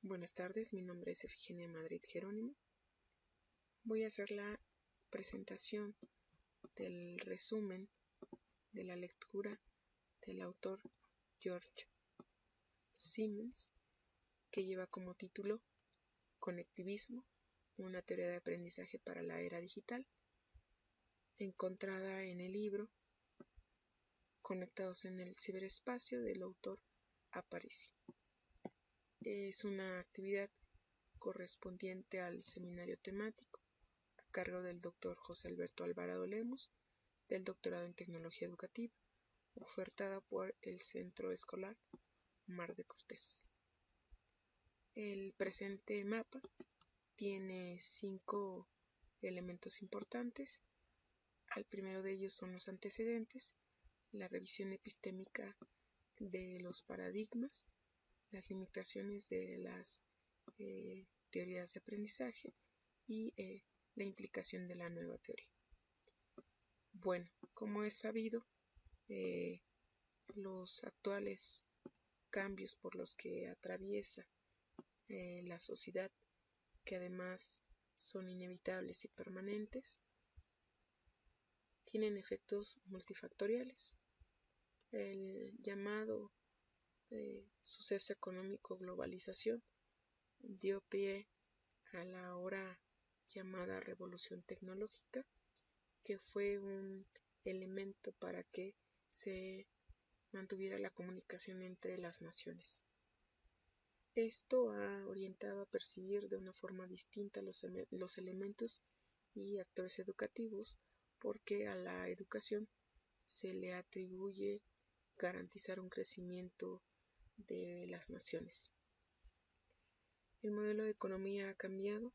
Buenas tardes, mi nombre es Efigenia Madrid Jerónimo. Voy a hacer la presentación del resumen de la lectura del autor George Siemens, que lleva como título Conectivismo, una teoría de aprendizaje para la era digital, encontrada en el libro Conectados en el ciberespacio del autor Aparicio. Es una actividad correspondiente al seminario temático a cargo del Dr. José Alberto Alvarado Lemus, del Doctorado en Tecnología Educativa, ofertada por el Centro Escolar Mar de Cortés. El presente mapa tiene 5 elementos importantes. Al primero de ellos son los antecedentes, la revisión epistémica de los paradigmas, las limitaciones de las teorías de aprendizaje y la implicación de la nueva teoría. Bueno, como es sabido, los actuales cambios por los que atraviesa la sociedad, que además son inevitables y permanentes, tienen efectos multifactoriales. El llamado suceso económico globalización dio pie a la ahora llamada revolución tecnológica, que fue un elemento para que se mantuviera la comunicación entre las naciones. Esto ha orientado a percibir de una forma distinta los elementos y actores educativos, porque a la educación se le atribuye garantizar un crecimiento de las naciones. El modelo de economía ha cambiado.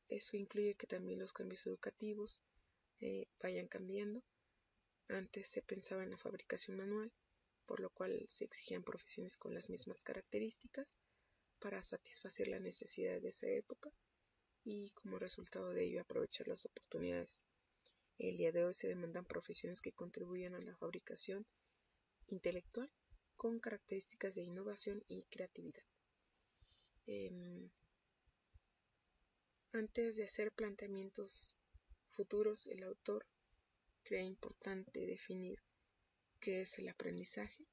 Eso incluye que también los cambios educativos vayan cambiando. Antes se pensaba en la fabricación manual, por lo cual se exigían profesiones con las mismas características para satisfacer la necesidad de esa época y como resultado de ello aprovechar las oportunidades. El día de hoy se demandan profesiones que contribuyan a la fabricación intelectual con características de innovación y creatividad. Antes de hacer planteamientos futuros, el autor cree importante definir qué es el aprendizaje.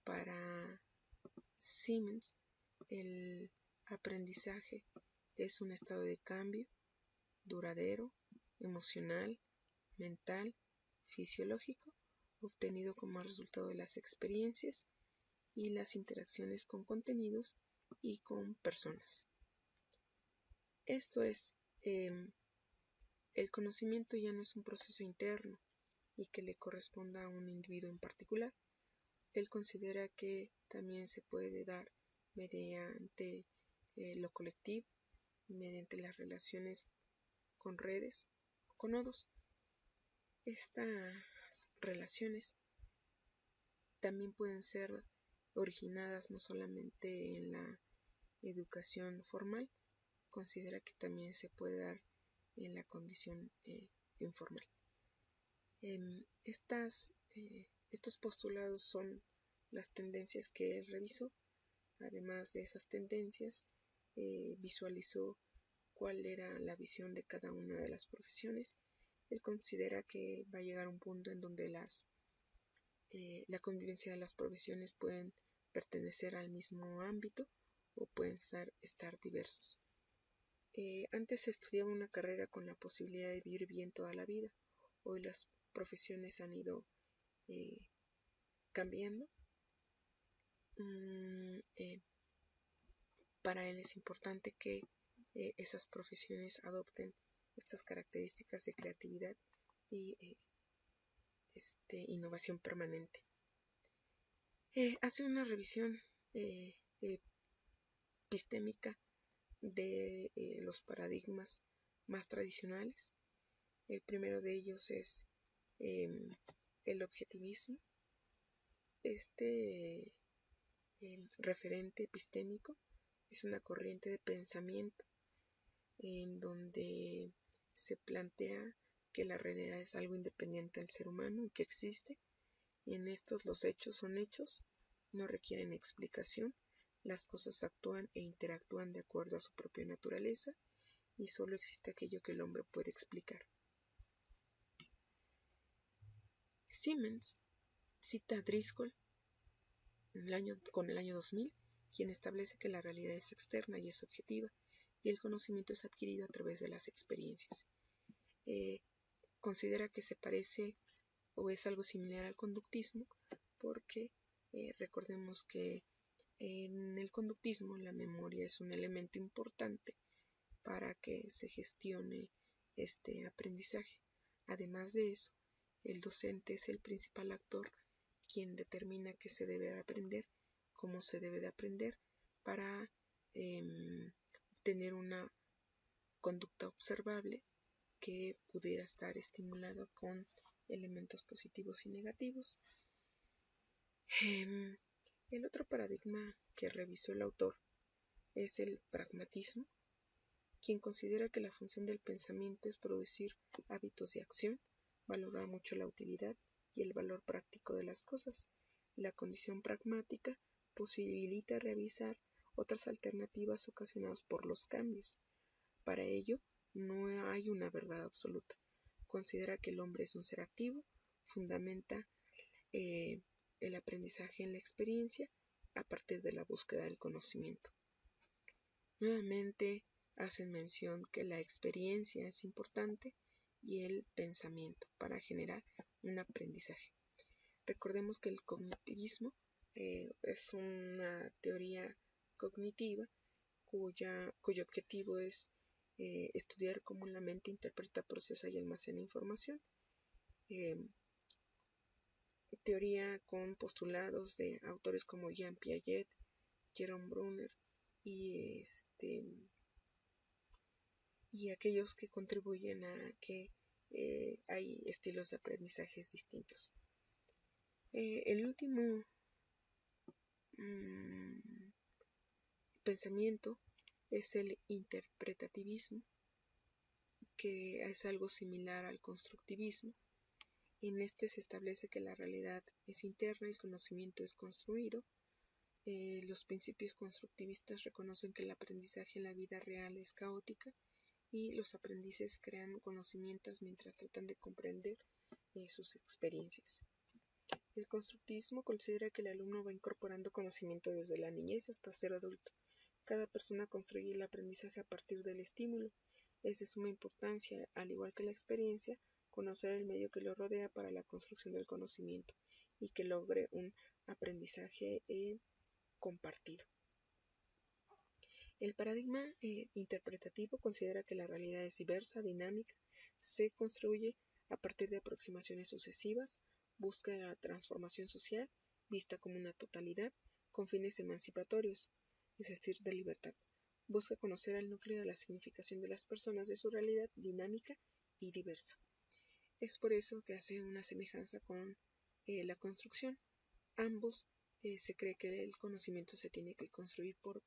Para Siemens, el aprendizaje es un estado de cambio duradero, emocional, mental, fisiológico, obtenido como resultado de las experiencias y las interacciones con contenidos y con personas. Esto es, el conocimiento ya no es un proceso interno y que le corresponda a un individuo en particular. Él considera que también se puede dar mediante lo colectivo, mediante las relaciones con redes o con nodos. Estas relaciones también pueden ser originadas no solamente en la educación formal, considera que también se puede dar en la condición informal. Estos postulados son las tendencias que él revisó. Además de esas tendencias, visualizó cuál era la visión de cada una de las profesiones. Él considera que va a llegar un punto en donde la convivencia de las profesiones pueden pertenecer al mismo ámbito o pueden estar diversos. Antes se estudiaba una carrera con la posibilidad de vivir bien toda la vida. Hoy las profesiones han ido cambiando. Para él es importante que esas profesiones adopten estas características de creatividad y innovación permanente. Hace una revisión epistémica de los paradigmas más tradicionales. El primero de ellos es el objetivismo. Este referente epistémico es una corriente de pensamiento en donde se plantea que la realidad es algo independiente del ser humano y que existe, y en estos los hechos son hechos, no requieren explicación, las cosas actúan e interactúan de acuerdo a su propia naturaleza y solo existe aquello que el hombre puede explicar. Simmons cita a Driscoll con el año 2000, quien establece que la realidad es externa y es objetiva, y el conocimiento es adquirido a través de las experiencias. Considera que se parece o es algo similar al conductismo, porque recordemos que en el conductismo la memoria es un elemento importante para que se gestione este aprendizaje. Además de eso, el docente es el principal actor quien determina qué se debe de aprender, cómo se debe de aprender para tener una conducta observable que pudiera estar estimulado con elementos positivos y negativos. El otro paradigma que revisó el autor es el pragmatismo, quien considera que la función del pensamiento es producir hábitos de acción, valorar mucho la utilidad y el valor práctico de las cosas. La condición pragmática posibilita revisar otras alternativas ocasionadas por los cambios. Para ello, no hay una verdad absoluta. Considera que el hombre es un ser activo, fundamenta el aprendizaje en la experiencia a partir de la búsqueda del conocimiento. Nuevamente hacen mención que la experiencia es importante y el pensamiento para generar un aprendizaje. Recordemos que el cognitivismo es una teoría cognitiva cuyo objetivo es estudiar cómo la mente interpreta, procesa y almacena información. Teoría con postulados de autores como Jean Piaget, Jerome Bruner y aquellos que contribuyen a que hay estilos de aprendizajes distintos. El último pensamiento es el interpretativismo, que es algo similar al constructivismo. En este se establece que la realidad es interna y el conocimiento es construido. Los principios constructivistas reconocen que el aprendizaje en la vida real es caótica y los aprendices crean conocimientos mientras tratan de comprender sus experiencias. El constructivismo considera que el alumno va incorporando conocimiento desde la niñez hasta ser adulto. Cada persona construye el aprendizaje a partir del estímulo. Es de suma importancia, al igual que la experiencia, conocer el medio que lo rodea para la construcción del conocimiento y que logre un aprendizaje compartido. El paradigma interpretativo considera que la realidad es diversa, dinámica, se construye a partir de aproximaciones sucesivas, busca la transformación social, vista como una totalidad, con fines emancipatorios, es decir, de libertad. Busca conocer el núcleo de la significación de las personas, de su realidad dinámica y diversa. Es por eso que hace una semejanza con la construcción. Ambos se cree que el conocimiento se tiene que construir por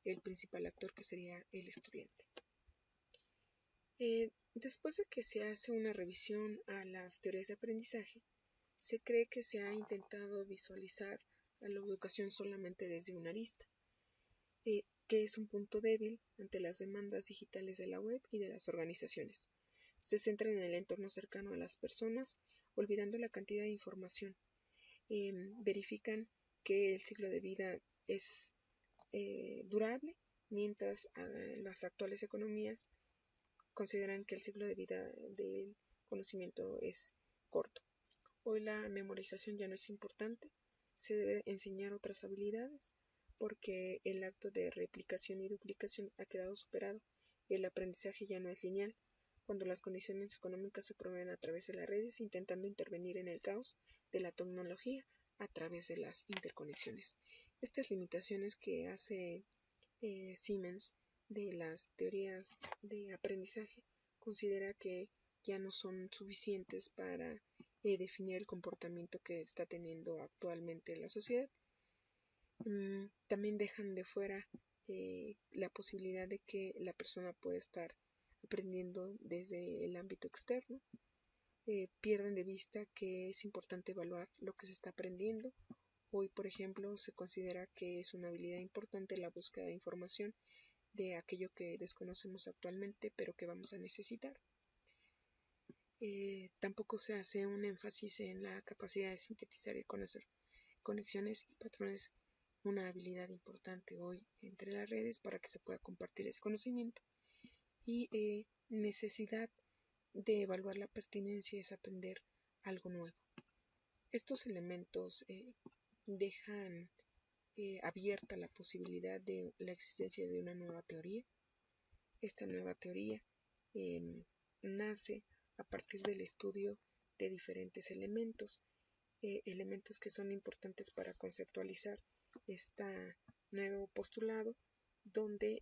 el principal actor, que sería el estudiante. Después de que se hace una revisión a las teorías de aprendizaje, se cree que se ha intentado visualizar a la educación solamente desde una arista, que es un punto débil ante las demandas digitales de la web y de las organizaciones. Se centra en el entorno cercano a las personas, olvidando la cantidad de información. Verifican que el ciclo de vida es durable, mientras las actuales economías consideran que el ciclo de vida del conocimiento es corto. Hoy la memorización ya no es importante, se debe enseñar otras habilidades porque el acto de replicación y duplicación ha quedado superado. El aprendizaje ya no es lineal, cuando las condiciones económicas se promueven a través de las redes, intentando intervenir en el caos de la tecnología a través de las interconexiones. Estas limitaciones que hace Simmons de las teorías de aprendizaje considera que ya no son suficientes para definir el comportamiento que está teniendo actualmente la sociedad. También dejan de fuera la posibilidad de que la persona pueda estar aprendiendo desde el ámbito externo. Pierden de vista que es importante evaluar lo que se está aprendiendo Hoy, por ejemplo, se considera que es una habilidad importante la búsqueda de información de aquello que desconocemos actualmente, pero que vamos a necesitar. Tampoco se hace un énfasis en la capacidad de sintetizar y conocer conexiones y patrones, una habilidad importante hoy entre las redes para que se pueda compartir ese conocimiento. Y necesidad de evaluar la pertinencia es aprender algo nuevo. Estos elementos dejan abierta la posibilidad de la existencia de una nueva teoría. Esta nueva teoría nace a partir del estudio de diferentes elementos que son importantes para conceptualizar este nuevo postulado, donde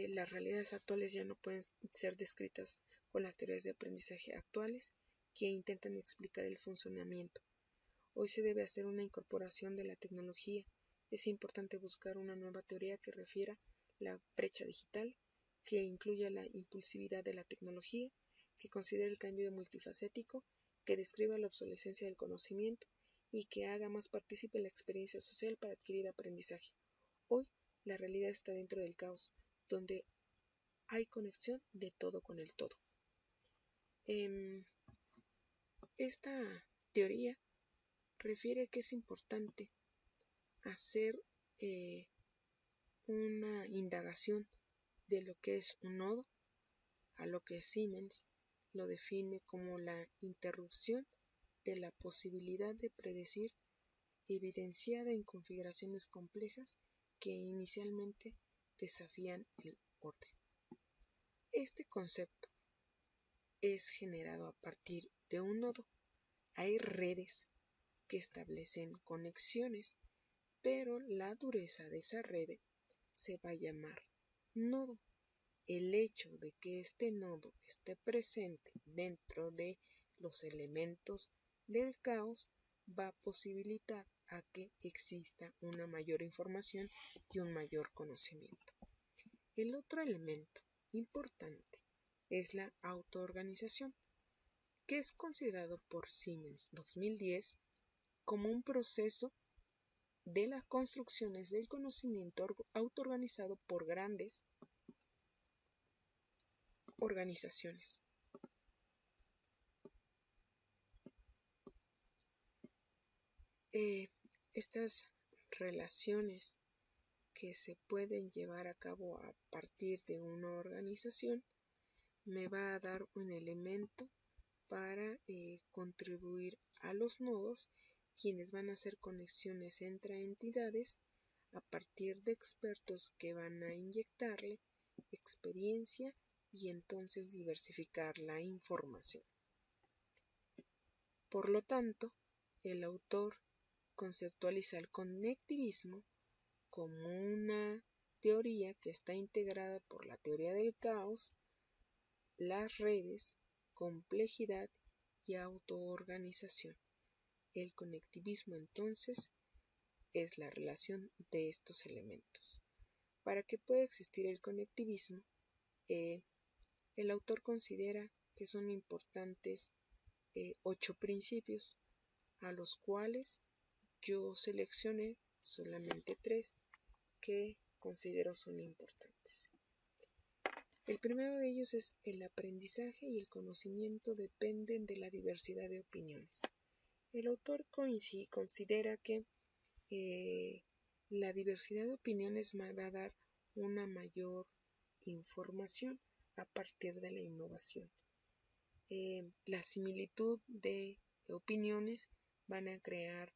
las realidades actuales ya no pueden ser descritas con las teorías de aprendizaje actuales que intentan explicar el funcionamiento. Hoy se debe hacer una incorporación de la tecnología. Es importante buscar una nueva teoría que refiera la brecha digital, que incluya la impulsividad de la tecnología, que considere el cambio multifacético, que describa la obsolescencia del conocimiento y que haga más partícipe la experiencia social para adquirir aprendizaje. Hoy la realidad está dentro del caos, donde hay conexión de todo con el todo. Esta teoría refiere que es importante hacer una indagación de lo que es un nodo, a lo que Siemens lo define como la interrupción de la posibilidad de predecir evidenciada en configuraciones complejas que inicialmente desafían el orden. Este concepto es generado a partir de un nodo. Hay redes que establecen conexiones, pero la dureza de esa red se va a llamar nodo. El hecho de que este nodo esté presente dentro de los elementos del caos va a posibilitar a que exista una mayor información y un mayor conocimiento. El otro elemento importante es la autoorganización, que es considerado por Siemens 2010 como un proceso de las construcciones del conocimiento autoorganizado por grandes organizaciones. Estas relaciones que se pueden llevar a cabo a partir de una organización me va a dar un elemento para contribuir a los nodos, quienes van a hacer conexiones entre entidades a partir de expertos que van a inyectarle experiencia y entonces diversificar la información. Por lo tanto, el autor conceptualiza el conectivismo como una teoría que está integrada por la teoría del caos, las redes, complejidad y autoorganización. El conectivismo entonces es la relación de estos elementos. Para que pueda existir el conectivismo, el autor considera que son importantes 8 principios, a los cuales yo seleccioné solamente 3 que considero son importantes. El primero de ellos es el aprendizaje y el conocimiento dependen de la diversidad de opiniones. El autor considera que la diversidad de opiniones me va a dar una mayor información a partir de la innovación. La similitud de opiniones van a crear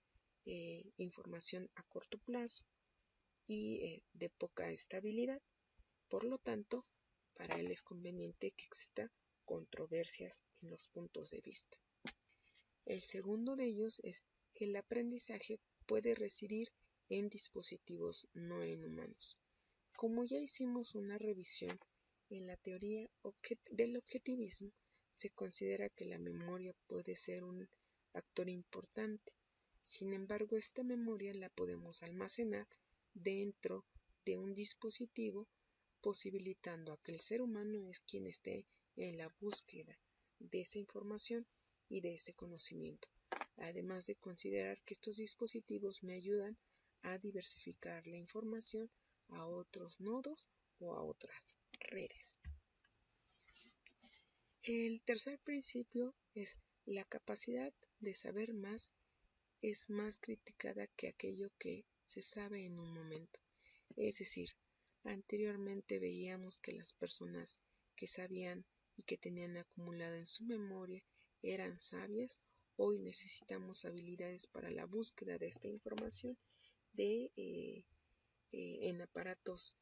información a corto plazo y de poca estabilidad. Por lo tanto, para él es conveniente que exista controversias en los puntos de vista. El segundo de ellos es que el aprendizaje puede residir en dispositivos no en humanos. Como ya hicimos una revisión en la teoría del objetivismo, se considera que la memoria puede ser un factor importante. Sin embargo, esta memoria la podemos almacenar dentro de un dispositivo, posibilitando a que el ser humano es quien esté en la búsqueda de esa información y de ese conocimiento. además de considerar que estos dispositivos me ayudan a diversificar la información a otros nodos o a otras redes. El tercer principio es la capacidad de saber más es más criticada que aquello que se sabe en un momento. Es decir, anteriormente veíamos que las personas que sabían y que tenían acumulado en su memoria eran sabias. Hoy necesitamos habilidades para la búsqueda de esta información en aparatos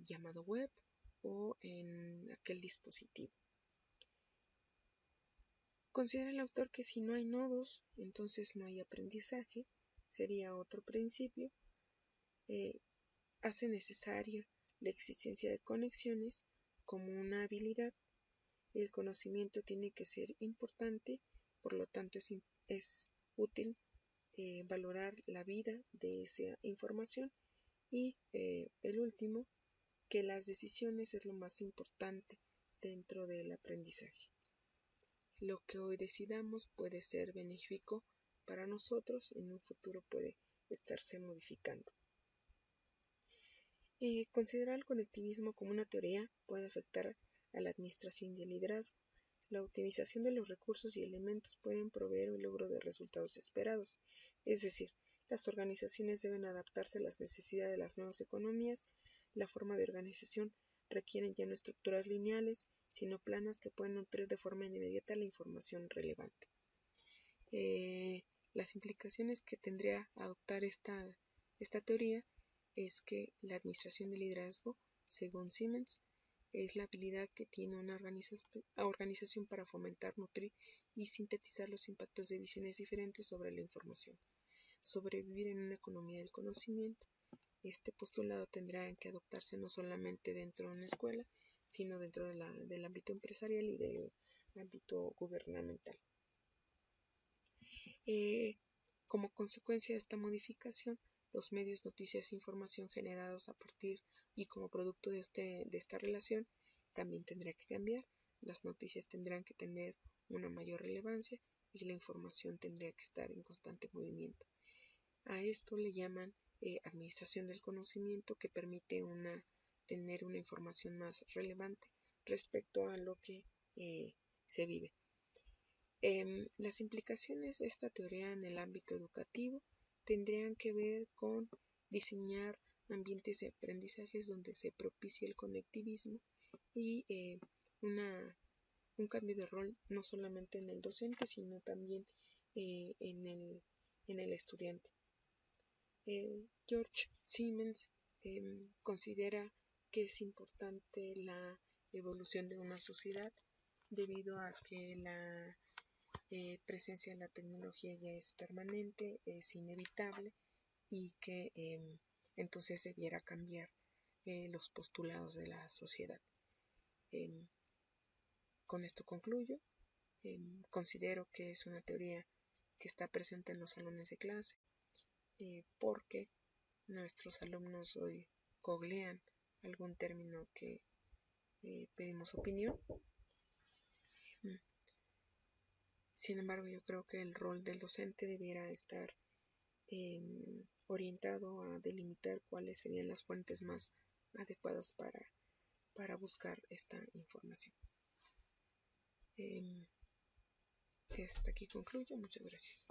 llamado web o en aquel dispositivo. Considera el autor que si no hay nodos, entonces no hay aprendizaje, sería otro principio. Hace necesaria la existencia de conexiones como una habilidad. El conocimiento tiene que ser importante, por lo tanto es útil valorar la vida de esa información. Y el último, que las decisiones es lo más importante dentro del aprendizaje. Lo que hoy decidamos puede ser benéfico para nosotros, en un futuro puede estarse modificando. Considerar el conectivismo como una teoría puede afectar a la administración y el liderazgo. La optimización de los recursos y elementos pueden proveer el logro de resultados esperados, es decir, las organizaciones deben adaptarse a las necesidades de las nuevas economías. La forma de organización requieren ya no estructuras lineales, sino planas que pueden nutrir de forma inmediata la información relevante. Las implicaciones que tendría adoptar esta teoría es que la administración del liderazgo, según Siemens, es la habilidad que tiene una organización para fomentar, nutrir y sintetizar los impactos de visiones diferentes sobre la información. Sobrevivir en una economía del conocimiento. Este postulado tendrá que adoptarse no solamente dentro de una escuela, sino dentro del ámbito empresarial y del ámbito gubernamental. Como consecuencia de esta modificación, los medios, noticias e información generados a partir y como producto de esta relación también tendrá que cambiar. Las noticias tendrán que tener una mayor relevancia y la información tendría que estar en constante movimiento. A esto le llaman administración del conocimiento, que permite tener una información más relevante respecto a lo que se vive. Las implicaciones de esta teoría en el ámbito educativo tendrían que ver con diseñar ambientes de aprendizajes donde se propicie el conectivismo y un cambio de rol no solamente en el docente, sino también en el estudiante. George Siemens considera que es importante la evolución de una sociedad debido a que la presencia de la tecnología ya es permanente, es inevitable y que entonces debiera cambiar los postulados de la sociedad. Con esto concluyo. Considero que es una teoría que está presente en los salones de clase porque nuestros alumnos hoy googlean algún término que pedimos opinión. Sin embargo, yo creo que el rol del docente debiera estar orientado a delimitar cuáles serían las fuentes más adecuadas para buscar esta información. Hasta aquí concluyo. Muchas gracias.